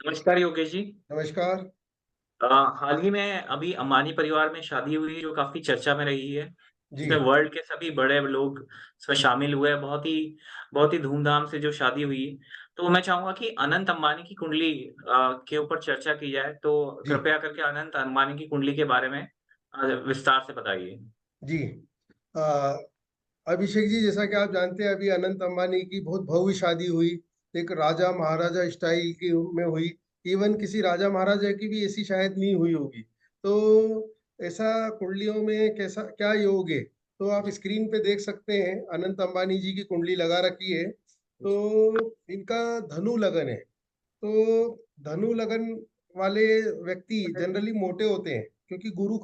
नमस्कार योगेश जी। नमस्कार। अ, हाल ही में अभी अंबानी परिवार में शादी हुई जो काफ़ी चर्चा में रही है, जी, जिसमें वर्ल्ड के सभी बड़े लोग इसमें शामिल हुए। बहुत ही धूमधाम से जो शादी हुई। तो मैं चाहूँगा कि अनंत अंबानी की कुंडली के ऊपर चर्चा की जाए, तो जी, कृपया करके अनंत अंबानी की कुंडली के बारे में विस्तार से बताइए। जी। अ, अभिषेक जी, जैसा कि आप जानते हैं, अभी अनंत अंबानी की बहुत भव्य शादी हुई। एक राजा महाराजा स्टाइल की में हुई। इवन किसी राजा महाराजा की भी ऐसी शायद नहीं हुई होगी। तो ऐसा कुंडलियों में कैसा क्या योग है? तो आप स्क्रीन पे देख सकते हैं, अनंत अंबानी जी की कुंडली लगा रखी है। तो इनका धनु लगन है। तो धनु लगन वाले व्यक्ति जनरली मोटे होते हैं, क्योंकि गुरु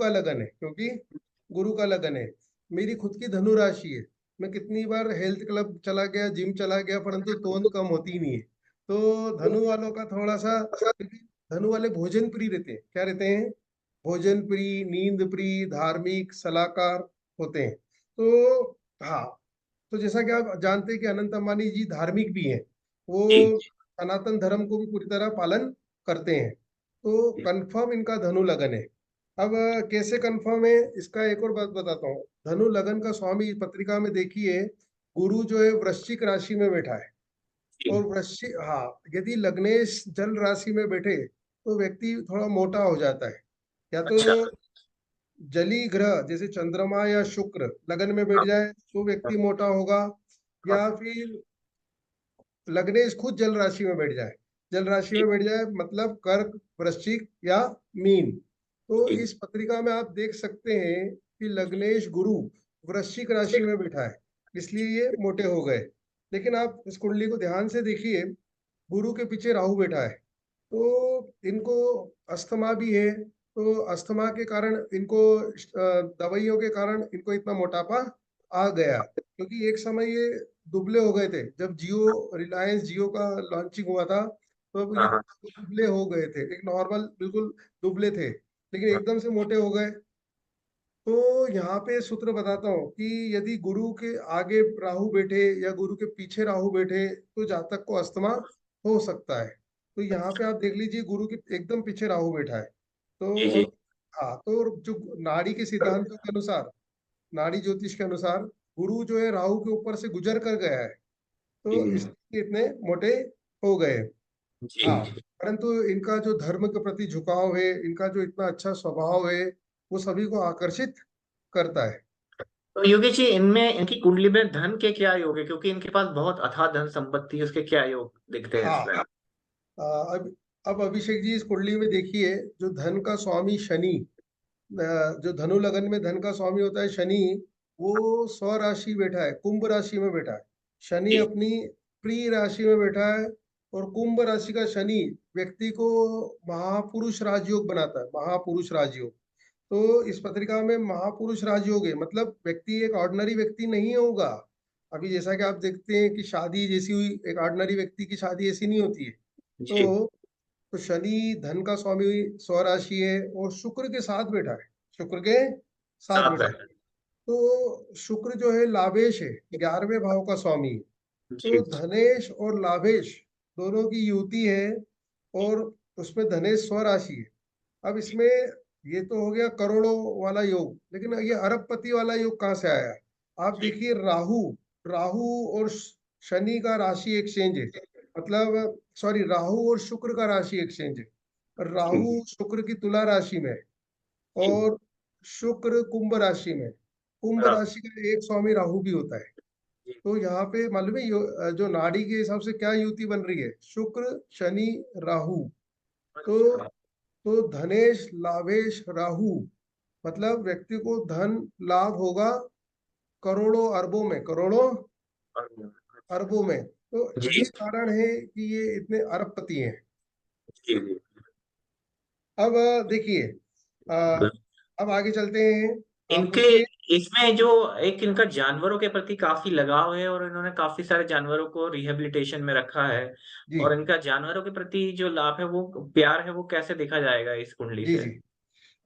का लगन है, मेरी खुद की धनु राशि है। मैं कितनी बार हेल्थ क्लब चला गया, जिम चला गया, परंतु तोंद कम होती ही नहीं है। तो धनु वालों का थोड़ा सा, क्योंकि धनु वाले भोजन प्रिय रहते हैं। क्या रहते हैं? भोजन प्रिय, नींद प्रिय, धार्मिक सलाहकार होते हैं। तो हाँ, तो जैसा कि आप जानते हैं कि अनंत अंबानी जी धार्मिक भी हैं। वो जी, सनातन धर्म को भी पूरी तरह पालन करते हैं। तो कंफर्म इनका धनु लगन है। अब कैसे कंफर्म है, इसका एक और बात बताता हूँ। धनु लगन का स्वामी पत्रिका में देखिए, गुरु जो है वृश्चिक राशि में बैठा है। जी। और वृश्चिक, हाँ, यदि लग्नेश जल राशि में बैठे तो व्यक्ति थोड़ा मोटा हो जाता है। या तो अच्छा। जली ग्रह जैसे चंद्रमा या शुक्र लगन में बैठ हाँ, जाए तो व्यक्ति मोटा होगा। हाँ, या फिर लग्नेश खुद जल राशि में बैठ जाए, जी, मतलब कर्क, वृश्चिक या मीन। तो जी, इस पत्रिका में आप देख सकते हैं कि लग्नेश गुरु वृश्चिक राशि में बैठा है, इसलिए ये मोटे हो गए। लेकिन आप इस कुंडली को ध्यान से देखिए, गुरु के पीछे राहु बैठा है। तो इनको अस्थमा भी है। तो अस्थमा के कारण इनको दवाइयों के कारण इनको इतना मोटापा आ गया, क्योंकि एक समय ये दुबले हो गए थे। जब रिलायंस जियो का लॉन्चिंग हुआ था, तो अब ये हाँ, हाँ, दुबले हो गए थे, एक नॉर्मल बिल्कुल दुबले थे, लेकिन हाँ, एकदम से मोटे हो गए। तो यहाँ पे सूत्र बताता हूँ कि यदि गुरु के आगे राहु बैठे या गुरु के पीछे राहु बैठे तो जातक को अस्थमा हो सकता है। तो यहाँ पे आप देख लीजिए, गुरु के एकदम पीछे राहु बैठा है। जी, तो जी, और हाँ, तो जो नाड़ी के सिद्धांतों के अनुसार, नाड़ी ज्योतिष के अनुसार, गुरु जो है राहु के ऊपर से गुजर कर गया है, तो जी, इसलिए इतने मोटे हो गए। जी। हाँ, परंतु इनका जो धर्म के प्रति झुकाव है, इनका जो इतना अच्छा स्वभाव है, वो सभी को आकर्षित करता है। तो योगेश जी, इनमें इनकी कुंडली में धन के क्या योग है? क्योंकि इनके पास बहुत अथाह धन संपत्ति है, उसके क्या योग दिखते हैं हाँ, इसमें? अ, अब अभिषेक जी, इस कुंडली में देखिए, जो धन का स्वामी शनि, जो धनु लगन में धन का स्वामी होता है शनि, वो स्व राशि बैठा है, कुंभ राशि में बैठा है। शनि जी, अपनी प्रिय राशि में बैठा है। और कुंभ राशि का शनि व्यक्ति को महापुरुष राजयोग बनाता है, महापुरुष राजयोग। तो इस पत्रिका में महापुरुष राजयोग है, मतलब व्यक्ति एक ऑर्डिनरी व्यक्ति नहीं होगा। अभी जैसा कि आप देखते हैं कि शादी जैसी हुई, एक ऑर्डिनरी व्यक्ति की शादी ऐसी नहीं होती है। जी, तो तो शनि धन का स्वामी स्वराशि है और शुक्र के साथ बैठा है, शुक्र के साथ साथ बैठा में। है। तो शुक्र जो है लाभेश है, 11वें भाव का स्वामी है। तो जी, धनेश और लाभेश दोनों की युति है। और उसमें धनेश स्वराशि है। अब इसमें ये तो हो गया करोड़ों वाला योग, लेकिन ये अरबपति वाला योग कहाँ से आया? आप जी, देखिए, राहु राहु और शनि का राशि एक्सचेंज है। मतलब सॉरी, राहु और शुक्र का राशि एक्सचेंज है। जी, राहु शुक्र की तुला राशि में है, जी, और शुक्र कुंभ राशि में। कुंभ बराबर। राशि का एक स्वामी राहु भी होता है। जी, तो यहाँ पे मालूम है, जो नाड़ी के हिसाब से क्या युति बन रही है, शुक्र शनि राहु। तो अच्छा। तो धनेश लाभेश राहु, मतलब व्यक्ति को धन लाभ होगा, करोड़ों अरबों में, करोड़ों अच्छा। अरबों में। तो जी, ये कारण है कि ये इतने अरबपति हैं। जी, जी। अब देखिए, अ, अब आगे चलते हैं। आप इनके पूछिए। इसमें जो एक इनका जानवरों के प्रति काफ़ी लगाव है और इन्होंने काफ़ी सारे जानवरों को रिहैबिलिटेशन में रखा है। जी, और इनका जानवरों के प्रति जो लाभ है, वो प्यार है, वो कैसे देखा जाएगा इस कुंडली जी, से? जी।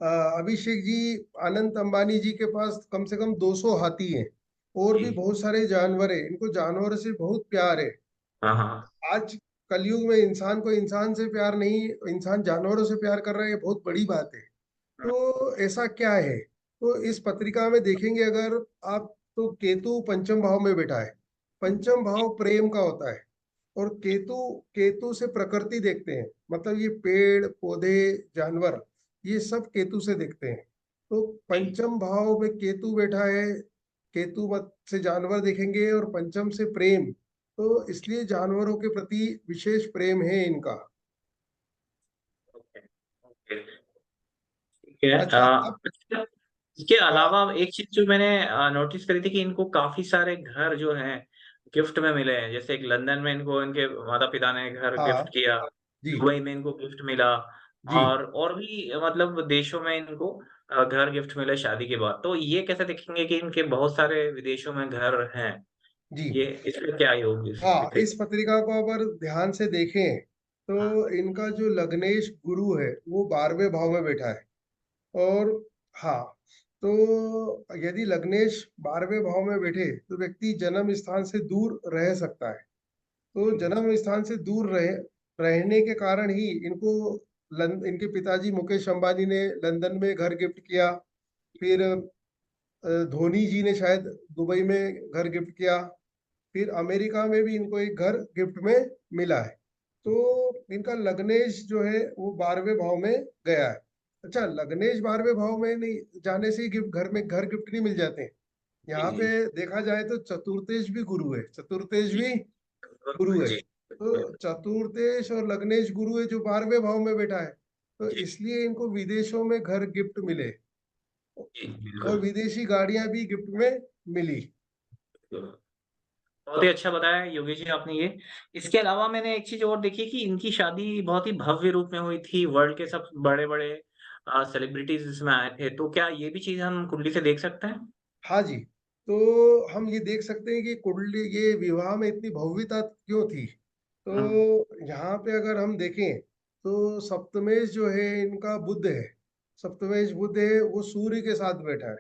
अ, अभिषेक जी, अनंत अंबानी जी के पास कम से कम 200 हाथी हैं, और भी जी। बहुत सारे जानवर हैं। इनको जानवर से बहुत प्यार है। हाँ, हाँ। आज कलयुग में इंसान को इंसान से प्यार नहीं, इंसान जानवरों से प्यार कर रहा है, ये बहुत बड़ी बात है। तो ऐसा क्या है? तो इस पत्रिका में देखेंगे अगर आप, तो केतु पंचम भाव में बैठा है। पंचम भाव प्रेम का होता है। और केतु, केतु से प्रकृति देखते हैं, मतलब ये पेड़ पौधे जानवर, ये सब केतु से देखते हैं। तो पंचम भाव में केतु बैठा है, केतु मत से जानवर देखेंगे और पंचम से प्रेम, तो इसलिए जानवरों के प्रति विशेष प्रेम है इनका। ओके, ओके, ठीक है। अच्छा अब, अच्छा, इसके हाँ अलावा एक चीज जो मैंने नोटिस करी थी कि इनको काफी सारे घर जो हैं गिफ्ट में मिले हैं। जैसे एक लंदन में इनको इनके माता पिता ने घर हाँ गिफ्ट किया, जी दुबई में इनको गिफ्ट मिला, जी और भी मतलब देशों में इनको घर गिफ्ट मिले शादी के बाद। तो ये कैसे देखेंगे कि इनके बहुत सारे विदेशों में घर हैं? जी। ये इसमें क्या योग इस हाँ, पृथ्वी? इस पत्रिका को अगर ध्यान से देखें तो इनका जो लग्नेश गुरु है वो 12वें भाव में बैठा है। और हाँ, तो यदि लग्नेश 12वें भाव में बैठे तो व्यक्ति जन्म स्थान से दूर रह सकता है। तो जन्म स्थान से दूर रहने के कारण ही इनको इनके पिताजी मुकेश अंबानी ने लंदन में घर गिफ्ट किया। फिर धोनी जी ने शायद दुबई में घर गिफ्ट किया। फिर अमेरिका में भी इनको एक घर गिफ्ट में मिला है। तो इनका लग्नेश जो है वो 12वें भाव में गया है। अच्छा, लग्नेश 12वें भाव में नहीं जाने से ही गिफ्ट, घर में घर गिफ्ट नहीं मिल जाते हैं। जी यहाँ जी पे देखा जाए तो चतुर्थेश भी गुरु है, चतुर्थेश जी भी गुरु है। जी तो चतुर्थेश और लग्नेश गुरु है जो 12वें भाव में बैठा है। तो जी इसलिए इनको विदेशों में घर गिफ्ट मिले जी, और बिल्कुल विदेशी गाड़ियां भी गिफ्ट में मिली। बिल्कुल। बहुत ही अच्छा बताया योगेश जी आपने ये। इसके अलावा मैंने एक चीज और देखी कि इनकी शादी बहुत ही भव्य रूप में हुई थी। वर्ल्ड के सब बड़े-बड़े सेलिब्रिटीज इसमें आए थे। तो क्या ये भी चीज़ हम कुंडली से देख सकते हैं? हाँ जी। तो हम ये देख सकते हैं कि कुंडली, ये विवाह में इतनी भव्यता क्यों थी। हुँ, तो यहाँ पे अगर हम देखें तो सप्तमेश जो है इनका बुध है। सप्तमेश बुध है, वो सूर्य के साथ बैठा है।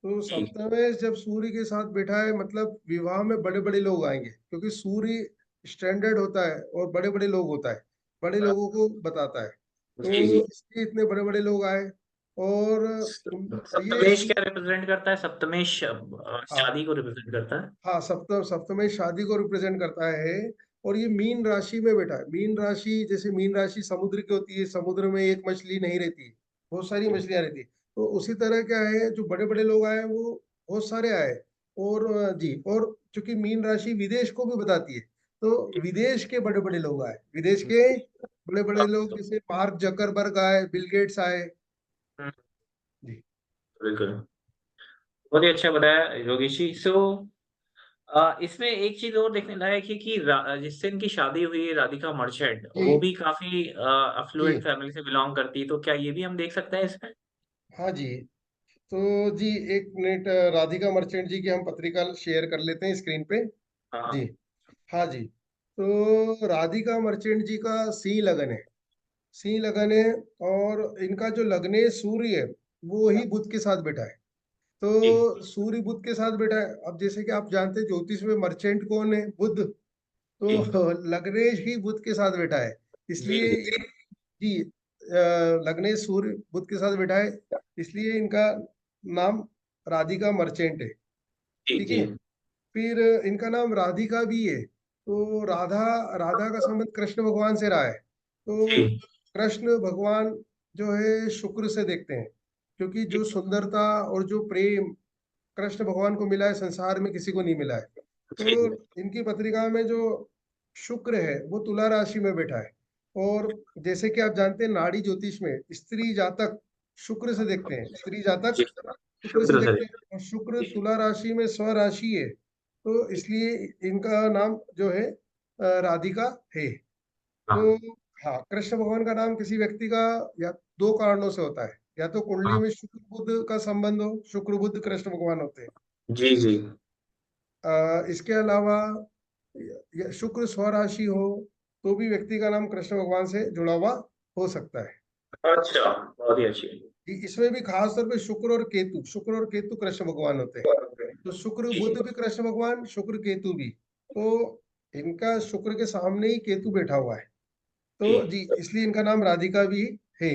तो जी, सप्तमेश जब सूर्य के साथ बैठा है मतलब विवाह में बड़े बड़े लोग आएंगे, क्योंकि सूर्य स्टैंडर्ड होता है और बड़े बड़े लोग होता है, बड़े लोगों को बताता है। जी, जी। तो इसलिए इतने बड़े बड़े लोग आए। और ये सप्तमेश क्या रिप्रेजेंट करता है? सप्तमेश हाँ शादी को रिप्रेजेंट करता है? हाँ, सप्तमेश शादी को रिप्रेजेंट करता है। और ये मीन राशि में बैठा है। मीन राशि, जैसे मीन राशि समुद्र की होती है, समुद्र में एक मछली नहीं रहती, बहुत सारी मछलियां रहती। तो उसी तरह क्या है, जो बड़े बड़े लोग आए वो बहुत सारे आए। और जी, और चूंकि मीन राशि विदेश को भी बताती है, तो विदेश के बड़े बड़े लोग आए, विदेश के बड़े बड़े लोग, जैसे मार्क जकरबर्ग आए, बिल गेट्स आए। हुँ, जी बिल्कुल। बहुत ही अच्छा बताया योगेश जी। इसमें एक चीज़ और देखने लायक है कि जिससे इनकी शादी हुई है राधिका मर्चेंट, जी वो भी काफ़ी जी। अफ़्लुएंट फैमिली से बिलॉन्ग करती है। तो क्या ये भी हम देख सकते हैं इसमें? हाँ जी। तो जी, एक मिनट, राधिका मर्चेंट जी की हम पत्रिका शेयर कर लेते हैं स्क्रीन पे। हाँ, जी हाँ जी। तो राधिका मर्चेंट जी का सी लगन है, सी लगन है। और इनका जो लग्नेश सूर्य है वो ही बुध के साथ बैठा है। जी, तो सूर्य बुध के साथ बैठा है। अब जैसे कि आप जानते हैं ज्योतिष में मर्चेंट कौन है? बुध। जी, तो लग्नेश ही बुध के साथ बैठा है। जी, इसलिए जी, जी, लग्नेश सूर्य बुध के साथ बैठा है, इसलिए इनका नाम राधिका मर्चेंट है। जी, ठीक जी, है। फिर इनका नाम राधिका भी है। तो राधा, राधा का संबंध कृष्ण भगवान से रहा है। तो जी, कृष्ण भगवान जो है शुक्र से देखते हैं, क्योंकि जो सुंदरता और जो प्रेम कृष्ण भगवान को मिला है संसार में किसी को नहीं मिला है। जी, तो इनकी पत्रिका में जो शुक्र है वो तुला राशि में बैठा है। और जैसे कि आप जानते हैं नाड़ी ज्योतिष में स्त्री जातक शुक्र से देखते हैं, स्त्री जातक जी, शुक्र से शुक्र से देखते हैं। और शुक्र तुला राशि में स्वराशि है, तो इसलिए इनका नाम जो है राधिका है। तो हाँ, हाँ, कृष्ण भगवान का नाम किसी व्यक्ति का या दो कारणों से होता है, या तो कुंडली हाँ, में शुक्र बुध का संबंध हो, शुक्र बुध कृष्ण भगवान होते हैं। जी, जी। इसके अलावा शुक्र स्वराशि हो तो भी व्यक्ति का नाम कृष्ण भगवान से जुड़ा हुआ हो सकता है। अच्छा, बहुत ही अच्छी। इसमें भी खास तौर पे शुक्र और केतु, शुक्र और केतु कृष्ण भगवान होते हैं। तो शुक्र जी, बुध भी कृष्ण भगवान, शुक्र केतु भी। तो इनका शुक्र के सामने ही केतु बैठा हुआ है, जी, तो जी इसलिए इनका नाम राधिका भी है।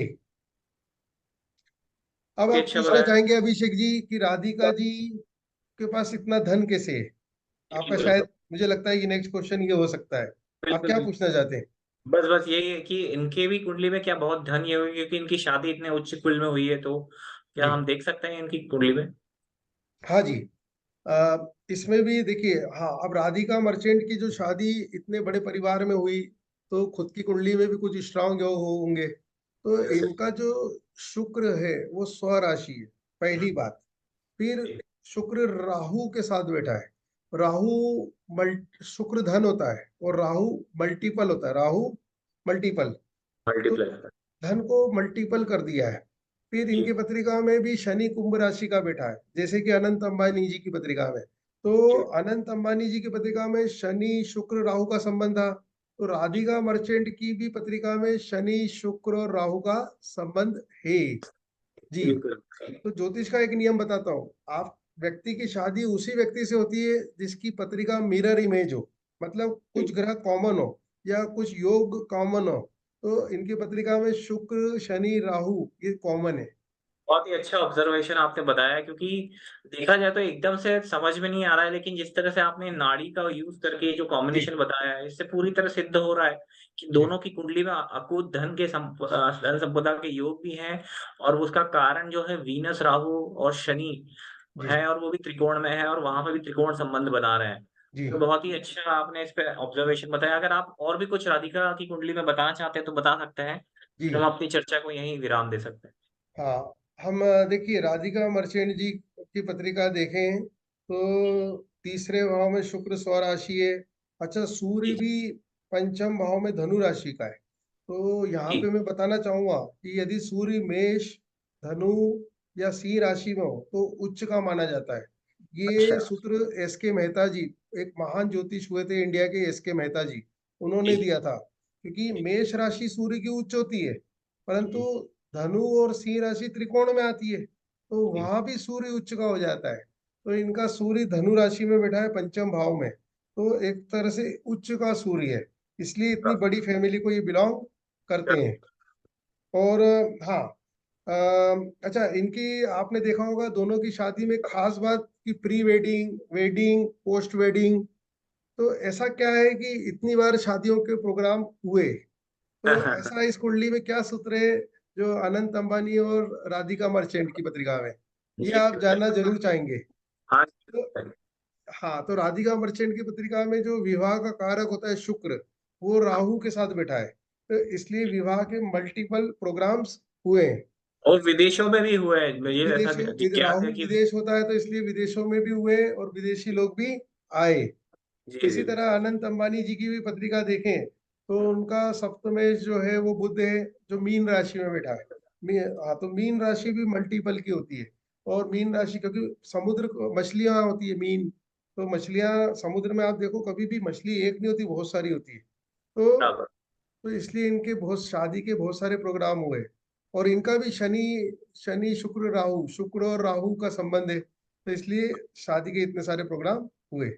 अब ये आप अच्छा पूछना बताया। चाहेंगे अभिषेक जी कि राधिका जी के पास इतना धन कैसे है? आपका बिल्कुल, शायद मुझे लगता है कि नेक्स्ट क्वेश्चन ये हो सकता है। आप बिल्कुल, क्या बिल्कुल। पूछना चाहते हैं? बस यही है कि इनके भी कुंडली में क्या बहुत धन ये हुई, क्योंकि इनकी शादी इतने उच्च कुल में हुई है, तो क्या जी हम देख सकते हैं इनकी कुंडली में? हाँ जी। आ, इसमें भी देखिए, हाँ, अब राधिका मर्चेंट की जो शादी इतने बड़े परिवार में हुई, तो खुद की कुंडली में भी कुछ स्ट्रांग योग होंगे। तो इनका जो शुक्र है वो स्वराशि है, पहली बात। फिर जी, शुक्र राहु के साथ बैठा है। राहु शुक्र धन होता है और राहु मल्टीपल होता है, राहु मल्टीपल। तो मल्टीप्लाई। धन को मल्टीपल कर दिया है। फिर जी, इनकी पत्रिका में भी शनि कुंभ राशि का बैठा है, जैसे कि अनंत अंबानी जी की पत्रिका में। तो जी, अनंत अंबानी जी की पत्रिका में शनि शुक्र राहु का संबंध था। तो राधिका मर्चेंट की भी पत्रिका में शनि शुक्र और राहु का संबंध है। जी। बिल्कुल। तो ज्योतिष का एक नियम बताता हूँ। आप व्यक्ति की शादी उसी व्यक्ति से होती है जिसकी पत्रिका मिरर इमेज हो, मतलब कुछ ग्रह कॉमन हो या कुछ योग कॉमन हो। तो इनकी पत्रिका में शुक्र शनि राहु ये कॉमन है। बहुत ही अच्छा ऑब्जर्वेशन आपने बताया, क्योंकि देखा जाए तो एकदम से समझ में नहीं आ रहा है, लेकिन जिस तरह से आपने नाड़ी का यूज करके जो जी कॉम्बिनेशन बताया है, इससे पूरी तरह सिद्ध हो रहा है कि जी दोनों की कुंडली में अकूत धन के धन संपदा के योग भी हैं, और उसका कारण जो है वीनस राहु और शनि जी है, और वो भी त्रिकोण में है, और वहां पे भी त्रिकोण संबंध बना रहे हैं। जी तो बहुत ही अच्छा आपने इस पे ऑब्जर्वेशन बताया। अगर आप और भी कुछ राधिका की कुंडली में बताना चाहते हैं तो बता सकते हैं, जी। फिर हम अपनी चर्चा को यहीं विराम दे सकते हैं। हाँ, हम देखिए राधिका मर्चेंट जी की पत्रिका देखें तो तीसरे भाव में शुक्र स्वराशि है। अच्छा, सूर्य जी, भी पंचम भाव में धनु राशि का है। तो यहाँ जी, पे मैं बताना चाहूंगा कि यदि सूर्य मेष, धनु या सिंह राशि में हो तो उच्च का माना जाता है। ये अच्छा, सूत्र एस के मेहता जी, एक महान ज्योतिष हुए थे इंडिया के, एस के मेहता जी, उन्होंने जी, दिया था। क्योंकि मेष राशि सूर्य की उच्च होती है, परंतु जी, धनु और सिंह राशि त्रिकोण में आती है, तो जी, वहां भी सूर्य उच्च का हो जाता है। तो इनका सूर्य धनु राशि में बैठा है पंचम भाव में, तो एक तरह से उच्च का सूर्य है। इसलिए इतनी बड़ी फैमिली को ये बिलोंग करते हैं। और हाँ, अच्छा, इनकी आपने देखा होगा दोनों की शादी में खास बात कि pre wedding, wedding, post wedding. तो ऐसा क्या है कि इतनी बार शादियों के प्रोग्राम हुए? तो ऐसा इस कुंडली में क्या सूत्र है जो अनंत अंबानी और राधिका मर्चेंट की पत्रिका में, ये जी, आप जानना जरूर चाहेंगे? हाँ, तो हाँ, तो राधिका मर्चेंट की पत्रिका में जो विवाह का कारक होता है शुक्र, वो राहु के साथ बैठा है। तो इसलिए विवाह के मल्टीपल प्रोग्राम्स हुए हैं। और विदेशों में भी हुए हैं, मुझे ऐसा ज्ञात राहु है कि विदेश होता है, तो इसलिए विदेशों में भी हुए और विदेशी लोग भी आए। जी, इसी जी, तरह अनंत अंबानी जी की भी पत्रिका देखें तो उनका सप्तमेश जो है वो बुध है, जो मीन राशि में बैठा है। हाँ, तो मीन राशि भी मल्टीपल की होती है। और मीन राशि, क्योंकि मछलियां होती है मीन, तो मछलियां समुद्र में आप देखो कभी भी मछली एक नहीं होती, बहुत सारी होती है। तो बराबर। इसलिए इनके बहुत शादी के बहुत सारे प्रोग्राम हुए। और इनका भी शनि शनि शुक्र राहु, शुक्र और राहु का संबंध है, तो इसलिए शादी के इतने सारे प्रोग्राम हुए।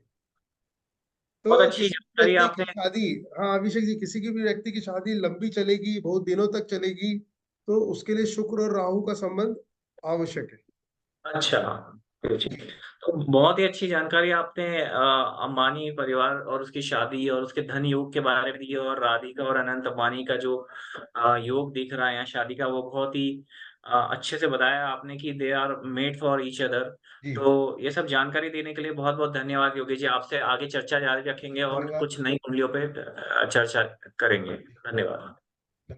बहुत तो अच्छी किसी भी जानकारी व्यक्ति की आपने। शादी, हाँ अभिषेक जी, किसी की भी व्यक्ति की शादी लंबी चलेगी, बहुत दिनों तक चलेगी, तो उसके लिए शुक्र और राहु का संबंध आवश्यक है। अच्छा, जी। जी तो बहुत ही अच्छी जानकारी आपने अंबानी परिवार और उसकी शादी और उसके धन योग के बारे में दी, और राधिका और अनंत अंबानी का जो योग दिख रहा है यहाँ शादी का, वो बहुत ही अच्छे से बताया आपने कि they are made for each other. जी। तो ये सब जानकारी देने के लिए बहुत-बहुत धन्यवाद योगी जी। आपसे आगे चर्चा जारी रखेंगे और धन्यवाद। कुछ नई कुंडलियों पे चर्चा करेंगे। धन्यवाद।